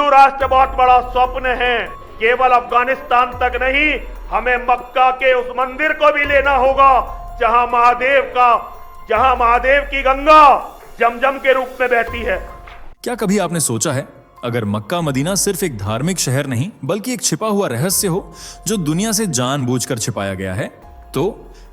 हिंदू राष्ट्र बहुत बड़ा स्वप्न है। केवल अफगानिस्तान तक नहीं, हमें मक्का के उस मंदिर को भी लेना होगा जहां महादेव की गंगा जमजम के रूप में बहती है। क्या कभी आपने सोचा है, अगर मक्का मदीना सिर्फ एक धार्मिक शहर नहीं बल्कि एक छिपा हुआ रहस्य हो जो दुनिया से जानबूझकर छिपाया गया है? तो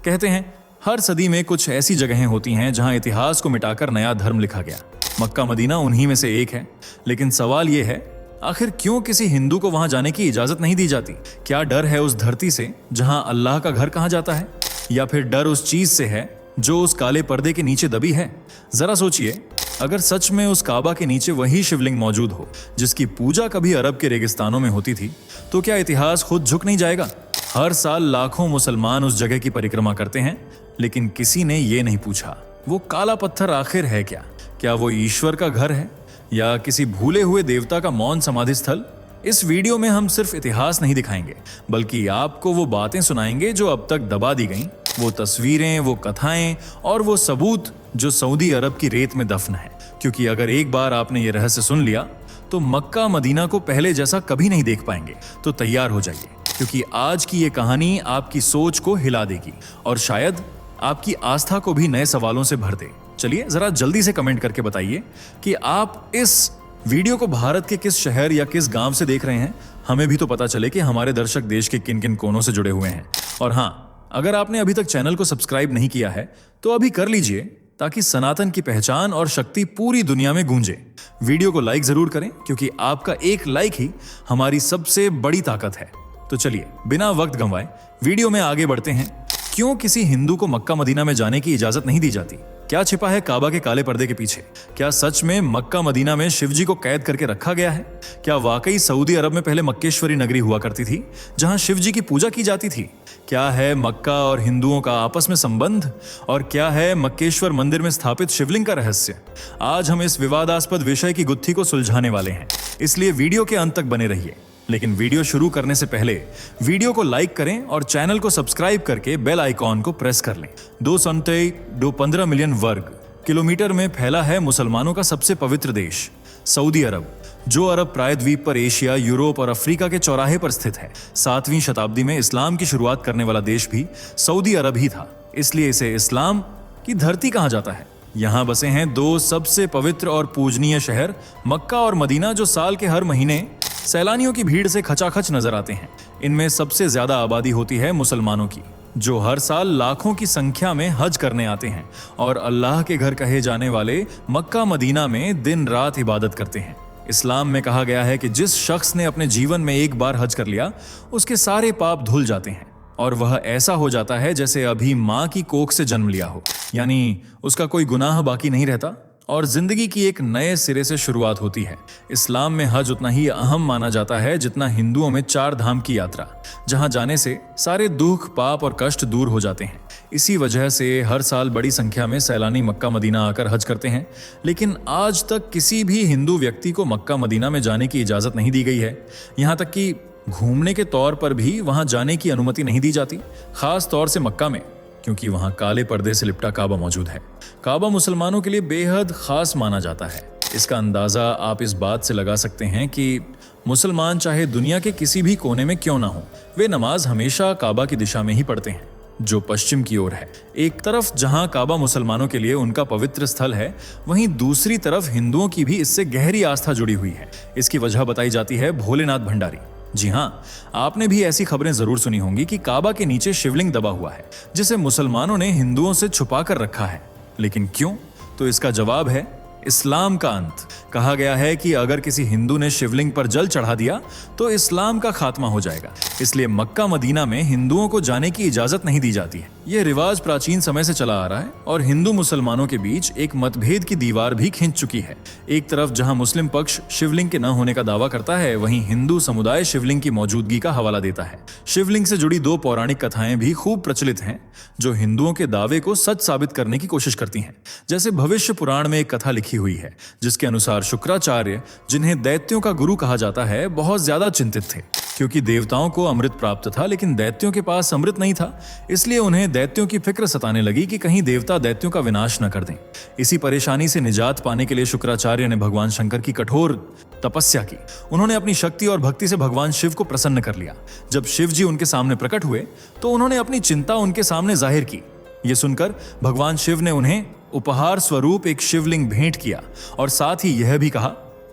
कहते हैं हर सदी में कुछ ऐसी जगहें होती हैं जहां इतिहास को मिटाकर नया धर्म लिखा गया। मक्का मदीना उन्हीं में से एक है। लेकिन सवाल यह है, आखिर क्यों किसी हिंदू को वहां जाने की इजाजत नहीं दी जाती? क्या डर है उस धरती से जहां अल्लाह का घर कहा जाता है, या फिर डर उस चीज से है जो उस काले पर्दे के नीचे दबी है? जरा सोचिए, अगर सच में उस काबा के नीचे वही शिवलिंग मौजूद हो जिसकी पूजा कभी अरब के रेगिस्तानों में होती थी, तो क्या इतिहास खुद झुक नहीं जाएगा? हर साल लाखों मुसलमान उस जगह की परिक्रमा करते हैं, लेकिन किसी ने ये नहीं पूछा वो काला पत्थर आखिर है क्या? क्या वो ईश्वर का घर है या किसी भूले हुए देवता का मौन समाधि स्थल? इस वीडियो में हम सिर्फ इतिहास नहीं दिखाएंगे, बल्कि आपको वो बातें सुनाएंगे जो अब तक दबा दी गईं, वो तस्वीरें, वो कथाएं और वो सबूत जो सऊदी अरब की रेत में दफन है। क्योंकि अगर एक बार आपने ये रहस्य सुन लिया तो मक्का मदीना को पहले जैसा कभी नहीं देख पाएंगे। तो तैयार हो जाइए, क्योंकि आज की ये कहानी आपकी सोच को हिला देगी और शायद आपकी आस्था को भी नए सवालों से भर दे। चलिए जरा जल्दी से कमेंट करके बताइए कि आप इस वीडियो को भारत के किस शहर या किस गांव से देख रहे हैं। हमें भी तो पता चले कि हमारे दर्शक देश के किन किन कोनों से जुड़े हुए हैं। और हाँ, अगर आपने अभी तक चैनल को सब्सक्राइब नहीं किया है तो अभी कर लीजिए, ताकि सनातन की पहचान और शक्ति पूरी दुनिया में गूंजे। वीडियो को लाइक जरूर करें, क्योंकि आपका एक लाइक ही हमारी सबसे बड़ी ताकत है। तो चलिए बिना वक्त गंवाए वीडियो में आगे बढ़ते हैं। क्यों किसी हिंदू को मक्का मदीना में जाने की इजाजत नहीं दी जाती? क्या छिपा है काबा के काले पर्दे के पीछे? क्या सच में मक्का मदीना में शिवजी को कैद करके रखा गया है? क्या वाकई सऊदी अरब में पहले मक्केश्वरी नगरी हुआ करती थी जहां शिवजी की पूजा की जाती थी? क्या है मक्का और हिंदुओं का आपस में संबंध? और क्या है मक्केश्वर मंदिर में स्थापित शिवलिंग का रहस्य? आज हम इस विवादास्पद विषय की गुत्थी को सुलझाने वाले हैं, इसलिए वीडियो के अंत तक बने रहिए। लेकिन वीडियो शुरू करने से पहले वीडियो को लाइक करें और चैनल को सब्सक्राइब करके बेल आइकॉन को प्रेस कर लें। 215 मिलियन वर्ग किलोमीटर में फैला है मुसलमानों का सबसे पवित्र देश सऊदी अरब, जो अरब प्रायद्वीप पर एशिया, यूरोप और अफ्रीका के चौराहे पर स्थित है। 7वीं शताब्दी में इस्लाम की शुरुआत करने वाला देश भी सऊदी अरब ही था, इसलिए इसे इस्लाम की धरती कहा जाता है। यहाँ बसे हैं दो सबसे पवित्र और पूजनीय शहर, मक्का और मदीना, जो साल के हर महीने सैलानियों की भीड़ से खचाखच नजर आते हैं। इनमें सबसे ज्यादा आबादी होती है मुसलमानों की, जो हर साल लाखों की संख्या में हज करने आते हैं और अल्लाह के घर कहे जाने वाले मक्का मदीना में दिन रात इबादत करते हैं। इस्लाम में कहा गया है कि जिस शख्स ने अपने जीवन में एक बार हज कर लिया, उसके सारे पाप धुल जाते हैं और वह ऐसा हो जाता है जैसे अभी माँ की कोख से जन्म लिया हो, यानी उसका कोई गुनाह बाकी नहीं रहता और जिंदगी की एक नए सिरे से शुरुआत होती है। इस्लाम में हज उतना ही अहम माना जाता है जितना हिंदुओं में 4 धाम की यात्रा, जहां जाने से सारे दुख, पाप और कष्ट दूर हो जाते हैं। इसी वजह से हर साल बड़ी संख्या में सैलानी मक्का मदीना आकर हज करते हैं। लेकिन आज तक किसी भी हिंदू व्यक्ति को मक्का मदीना में जाने की इजाजत नहीं दी गई है। यहाँ तक कि घूमने के तौर पर भी वहां जाने की अनुमति नहीं दी जाती, खास तौर से मक्का में, क्योंकि वहां काले पर्दे से लिपटा काबा मौजूद है। काबा मुसलमानों के लिए बेहद खास माना जाता है। इसका अंदाजा आप इस बात से लगा सकते हैं कि मुसलमान चाहे दुनिया के किसी भी कोने में क्यों ना हो, वे नमाज हमेशा काबा की दिशा में ही पढ़ते हैं, जो पश्चिम की ओर है। एक तरफ जहां काबा मुसलमानों के लिए उनका पवित्र स्थल है, वहीं दूसरी तरफ हिंदुओं की भी इससे गहरी आस्था जुड़ी हुई है। इसकी वजह बताई जाती है भोलेनाथ भंडारी। जी हाँ, आपने भी ऐसी खबरें जरूर सुनी होंगी कि काबा के नीचे शिवलिंग दबा हुआ है, जिसे मुसलमानों ने हिंदुओं से छुपा कर रखा है। लेकिन क्यों? तो इसका जवाब है इस्लाम का अंत। कहा गया है कि अगर किसी हिंदू ने शिवलिंग पर जल चढ़ा दिया तो इस्लाम का खात्मा हो जाएगा। इसलिए मक्का मदीना में हिंदुओं को जाने की इजाजत नहीं दी जाती है। यह रिवाज प्राचीन समय से चला आ रहा है और हिंदू मुसलमानों के बीच एक मतभेद की दीवार भी खिंच चुकी है। एक तरफ जहां मुस्लिम पक्ष शिवलिंग के न होने का दावा करता है, वहीं हिंदू समुदाय शिवलिंग की मौजूदगी का हवाला देता है। शिवलिंग से जुड़ी 2 पौराणिक कथाएं भी खूब प्रचलित हैं, जो हिंदुओं के दावे को सच साबित करने की कोशिश करती हैं। जैसे भविष्य पुराण में एक कथा लिखी हुई है, जिसके अनुसार शुक्राचार्य, जिन्हें दैत्यों का गुरु कहा जाता है, बहुत ज्यादा चिंतित थे, क्योंकि देवताओं को अमृत प्राप्त था लेकिन दैत्यों के पास अमृत नहीं था। इसलिए उन्हें दैत्यों की फिक्र सताने लगी कि कहीं देवता दैत्यों का विनाश न कर दें। इसी परेशानी से निजात पाने के लिए शुक्राचार्य ने भगवान शंकर की कठोर तपस्या की। उन्होंने अपनी शक्ति और भक्ति से भगवान शिव को प्रसन्न कर लिया। जब शिव जी उनके सामने प्रकट हुए तो उन्होंने अपनी चिंता उनके सामने जाहिर की। ये सुनकर भगवान शिव ने उन्हें उपहार स्वरूप एक शिवलिंग भेंट किया और साथ ही यह भी कहा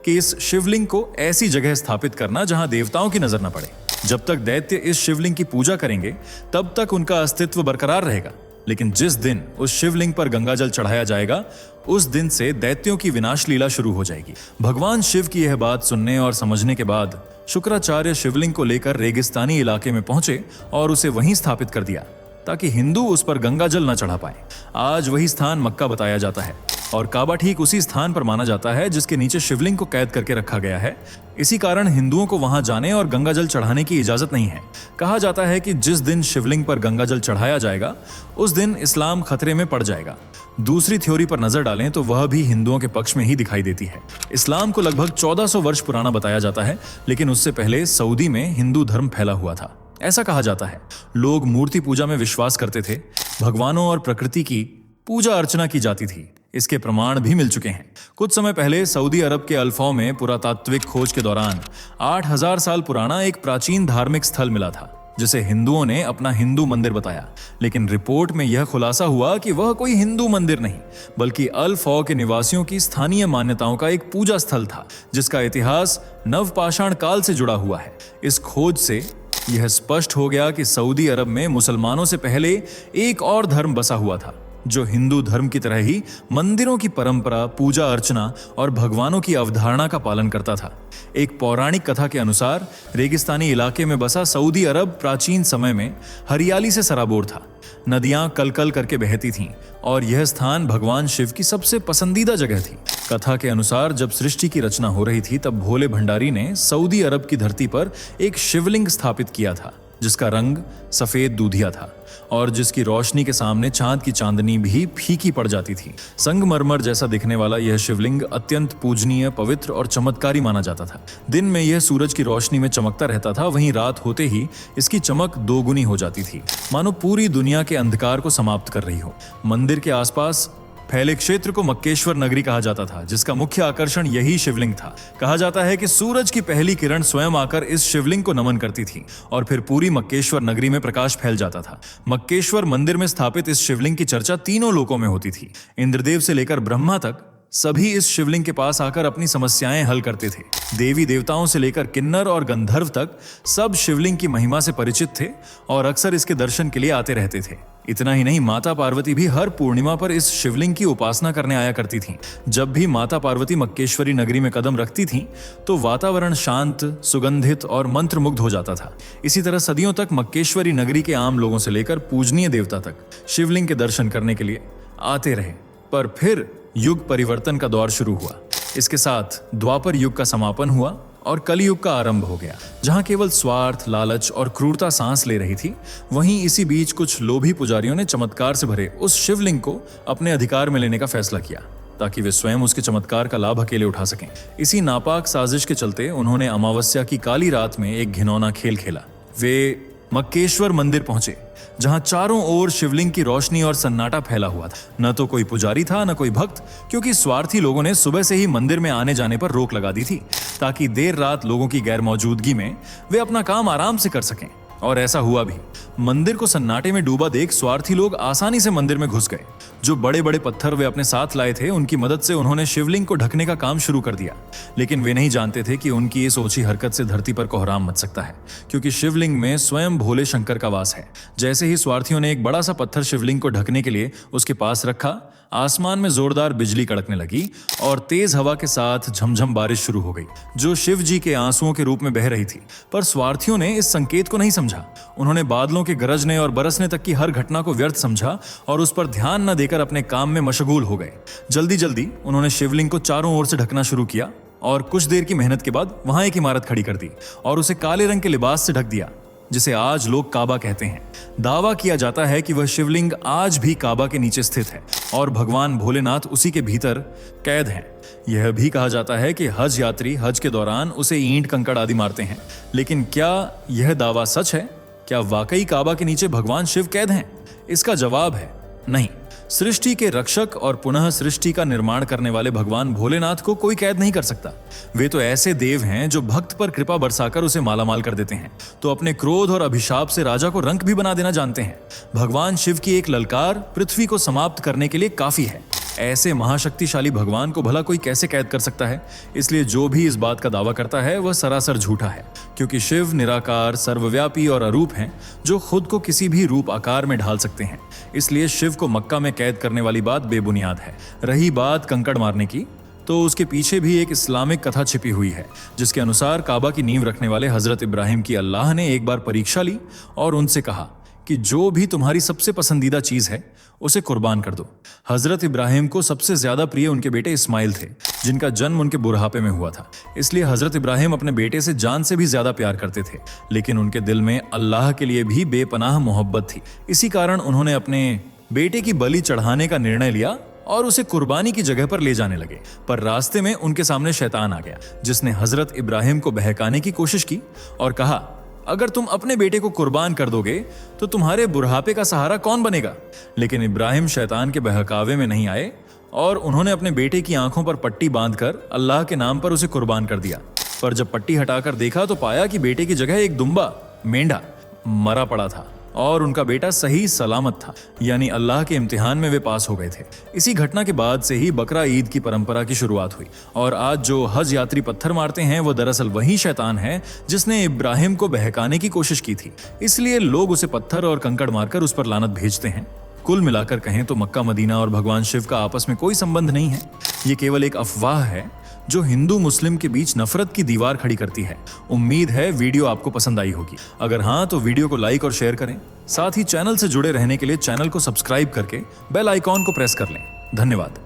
कि इस शिवलिंग को ऐसी जगह स्थापित करना जहां देवताओं की नजर न पड़े। जब तक दैत्य इस शिवलिंग की पूजा करेंगे तब तक उनका अस्तित्व बरकरार रहेगा, लेकिन जिस दिन उस शिवलिंग पर गंगाजल चढ़ाया जाएगा उस दिन से दैत्यों की विनाश लीला शुरू हो जाएगी। भगवान शिव की यह बात सुनने और समझने के बाद शुक्राचार्य शिवलिंग को लेकर रेगिस्तानी इलाके में पहुंचे और उसे वहीं स्थापित कर दिया ताकि हिंदू उस पर गंगाजल न चढ़ा पाए। आज वही स्थान मक्का बताया जाता है और काबा ठीक उसी स्थान पर माना जाता है जिसके नीचे शिवलिंग को कैद करके रखा गया है। इसी कारण हिंदुओं को वहां जाने और गंगाजल चढ़ाने की इजाजत नहीं है। कहा जाता है कि जिस दिन शिवलिंग पर गंगाजल चढ़ाया जाएगा उस दिन इस्लाम खतरे में पड़ जाएगा। दूसरी थ्योरी पर नजर डालें तो वह भी हिंदुओं के पक्ष में ही दिखाई देती है। इस्लाम को लगभग 1400 वर्ष पुराना बताया जाता है, लेकिन उससे पहले सऊदी में हिंदू धर्म फैला हुआ था। ऐसा कहा जाता है लोग मूर्ति पूजा में विश्वास करते थे, भगवानों और प्रकृति की पूजा अर्चना की जाती थी। इसके प्रमाण भी मिल चुके हैं। कुछ समय पहले सऊदी अरब के अल्फाव में पुरातात्विक खोज के दौरान 8000 साल पुराना एक प्राचीन धार्मिक स्थल मिला था जिसे हिंदुओं ने अपना हिंदू मंदिर बताया, लेकिन रिपोर्ट में यह खुलासा हुआ कि वह कोई हिंदू मंदिर नहीं बल्कि अल-फौ के निवासियों की स्थानीय मान्यताओं का एक पूजा स्थल था जिसका इतिहास नवपाषाण काल से जुड़ा हुआ है। इस खोज से यह स्पष्ट हो गया कि सऊदी अरब में मुसलमानों से पहले एक और धर्म बसा हुआ था जो हिंदू धर्म की तरह ही मंदिरों की परंपरा, पूजा अर्चना और भगवानों की अवधारणा का पालन करता था। एक पौराणिक कथा के अनुसार रेगिस्तानी इलाके में बसा सऊदी अरब प्राचीन समय में हरियाली से सराबोर था। नदियां कलकल करके बहती थीं और यह स्थान भगवान शिव की सबसे पसंदीदा जगह थी। कथा के अनुसार जब सृष्टि की रचना हो रही थी तब भोले भंडारी ने सऊदी अरब की धरती पर एक शिवलिंग स्थापित किया था जिसका रंग सफेद दूधिया था और जिसकी रोशनी के सामने चांद की चांदनी भी फीकी पड़ जाती थी। संगमरमर जैसा दिखने वाला यह शिवलिंग अत्यंत पूजनीय, पवित्र और चमत्कारी माना जाता था। दिन में यह सूरज की रोशनी में चमकता रहता था, वहीं रात होते ही इसकी चमक दोगुनी हो जाती थी, मानो पूरी दुनिया के अंधकार को समाप्त कर रही हो। मंदिर के आसपास फैले क्षेत्र को मक्केश्वर नगरी कहा जाता था जिसका मुख्य आकर्षण यही शिवलिंग था। कहा जाता है कि सूरज की पहली किरण स्वयं आकर इस शिवलिंग को नमन करती थी और फिर पूरी मक्केश्वर नगरी में प्रकाश फैल जाता था। मक्केश्वर मंदिर में स्थापित इस शिवलिंग की चर्चा तीनों लोकों में होती थी। इंद्रदेव से लेकर ब्रह्मा तक सभी इस शिवलिंग के पास आकर अपनी समस्याएं हल करते थे। देवी देवताओं से लेकर किन्नर और गंधर्व तक सब शिवलिंग की महिमा से परिचित थे और अक्सर इसके दर्शन के लिए आते रहते थे। इतना ही नहीं, माता पार्वती भी हर पूर्णिमा पर इस शिवलिंग की उपासना करने आया करती थीं। जब भी माता पार्वती मक्केश्वरी नगरी में कदम रखती थीं, तो वातावरण शांत, सुगंधित और मंत्रमुग्ध हो जाता था। इसी तरह सदियों तक मक्केश्वरी नगरी के आम लोगों से लेकर पूजनीय देवता तक शिवलिंग के दर्शन करने के लिए आते रहे। पर फिर युग परिवर्तन का दौर शुरू हुआ। इसके साथ द्वापर युग का समापन हुआ और कलयुग का आरंभ हो गया, जहां केवल स्वार्थ, लालच और क्रूरता सांस ले रही थी। वहीं इसी बीच कुछ लोभी पुजारियों ने चमत्कार से भरे उस शिवलिंग को अपने अधिकार में लेने का फैसला किया ताकि वे स्वयं उसके चमत्कार का लाभ अकेले उठा सकें। इसी नापाक साजिश के चलते उन्होंने अमावस्या की काली रात में एक घिनौना खेल खेला। वे मक्केश्वर मंदिर पहुंचे जहां चारों ओर शिवलिंग की रोशनी और सन्नाटा फैला हुआ था। न तो कोई पुजारी था न कोई भक्त, क्योंकि स्वार्थी लोगों ने सुबह से ही मंदिर में आने जाने पर रोक लगा दी थी ताकि देर रात लोगों की गैर मौजूदगी में वे अपना काम आराम से कर सकें। और ऐसा हुआ भी। मंदिर को सन्नाटे में डूबा देख स्वार्थी लोग आसानी से मंदिर में घुस गए। जो बड़े बड़े पत्थर वे अपने साथ लाए थे उनकी मदद से उन्होंने शिवलिंग को ढकने का काम शुरू कर दिया, लेकिन वे नहीं जानते थे कि उनकी इस ओछी हरकत से धरती पर कोहराम मच सकता है, क्योंकि शिवलिंग में स्वयं भोले शंकर का वास है। जैसे ही स्वार्थियों ने एक बड़ा सा पत्थर शिवलिंग को ढकने के लिए उसके पास रखा, आसमान में जोरदार बिजली कड़कने लगी और तेज हवा के साथ झमझम बारिश शुरू हो गई, जो शिव जी के आंसुओं के रूप में बह रही थी। पर स्वार्थियों ने इस संकेत को नहीं समझा। उन्होंने बादलों के गरजने और बरसने तक की हर घटना को व्यर्थ समझा और उस पर ध्यान न देकर अपने काम में मशगूल हो गए। जल्दी जल्दी उन्होंने शिवलिंग को चारों ओर से ढकना शुरू किया और कुछ देर की मेहनत के बाद वहां एक इमारत खड़ी कर दी और उसे काले रंग के लिबास से ढक दिया, जिसे आज लोग काबा कहते हैं। दावा किया जाता है कि वह शिवलिंग आज भी काबा के नीचे स्थित है और भगवान भोलेनाथ उसी के भीतर कैद हैं। यह भी कहा जाता है कि हज यात्री हज के दौरान उसे ईंट कंकड़ आदि मारते हैं। लेकिन क्या यह दावा सच है? क्या वाकई काबा के नीचे भगवान शिव कैद हैं? इसका जवाब है नहीं। सृष्टि के रक्षक और पुनः सृष्टि का निर्माण करने वाले भगवान भोलेनाथ को कोई कैद नहीं कर सकता। वे तो ऐसे देव हैं जो भक्त पर कृपा बरसाकर उसे मालामाल कर देते हैं, तो अपने क्रोध और अभिशाप से राजा को रंक भी बना देना जानते हैं। भगवान शिव की एक ललकार पृथ्वी को समाप्त करने के लिए काफी है। ऐसे महाशक्तिशाली भगवान को भला कोई कैसे कैद कर सकता है? इसलिए जो भी इस बात का दावा करता है वह सरासर झूठा है, क्योंकि शिव निराकार, सर्वव्यापी और अरूप हैं, जो खुद को किसी भी रूप आकार में ढाल सकते हैं। इसलिए शिव को मक्का में कैद करने वाली बात बेबुनियाद है। रही बात कंकड़ मारने की, तो उसके पीछे भी एक इस्लामिक कथा छिपी हुई है, जिसके अनुसार काबा की नींव रखने वाले हजरत इब्राहिम की अल्लाह ने एक बार परीक्षा ली और उनसे कहा कि जो भी तुम्हारी सबसे पसंदीदा चीज है उसे कुर्बान कर दो। हजरत इब्राहिम को सबसे ज्यादा प्रिय उनके बेटे इस्माइल थे, जिनका जन्म उनके बुढ़ापे में हुआ था। इसलिए हजरत इब्राहिम अपने बेटे से जान से भी ज्यादा प्यार करते थे, लेकिन उनके दिल में अल्लाह के लिए भी बेपनाह मोहब्बत थी। इसी कारण उन्होंने अपने बेटे की बलि चढ़ाने का निर्णय लिया और उसे कुर्बानी की जगह पर ले जाने लगे। पर रास्ते में उनके सामने शैतान आ गया, जिसने हजरत इब्राहिम को बहकाने की कोशिश की और कहा, अगर तुम अपने बेटे को कुर्बान कर दोगे तो तुम्हारे बुढ़ापे का सहारा कौन बनेगा? लेकिन इब्राहिम शैतान के बहकावे में नहीं आए और उन्होंने अपने बेटे की आंखों पर पट्टी बांधकर अल्लाह के नाम पर उसे कुर्बान कर दिया। पर जब पट्टी हटाकर देखा तो पाया कि बेटे की जगह एक दुम्बा, मेंढा, मरा पड़ा था और उनका बेटा सही सलामत था। यानी अल्लाह के इम्तिहान में वे पास हो गए थे। इसी घटना के बाद से ही बकरा ईद की परंपरा की शुरुआत हुई और आज जो हज यात्री पत्थर मारते हैं वो दरअसल वही शैतान है जिसने इब्राहिम को बहकाने की कोशिश की थी। इसलिए लोग उसे पत्थर और कंकड़ मारकर उस पर लानत भेजते हैं। कुल मिलाकर कहें तो मक्का मदीना और भगवान शिव का आपस में कोई संबंध नहीं है। ये केवल एक अफवाह है जो हिंदू मुस्लिम के बीच नफरत की दीवार खड़ी करती है। उम्मीद है वीडियो आपको पसंद आई होगी। अगर हाँ तो वीडियो को लाइक और शेयर करें। साथ ही चैनल से जुड़े रहने के लिए चैनल को सब्सक्राइब करके बेल आइकॉन को प्रेस कर लें। धन्यवाद।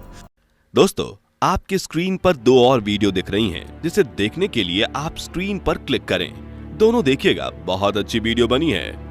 दोस्तों, आपकी स्क्रीन पर 2 और वीडियो दिख रही हैं, जिसे देखने के लिए आप स्क्रीन पर क्लिक करें। दोनों देखिएगा, बहुत अच्छी वीडियो बनी है।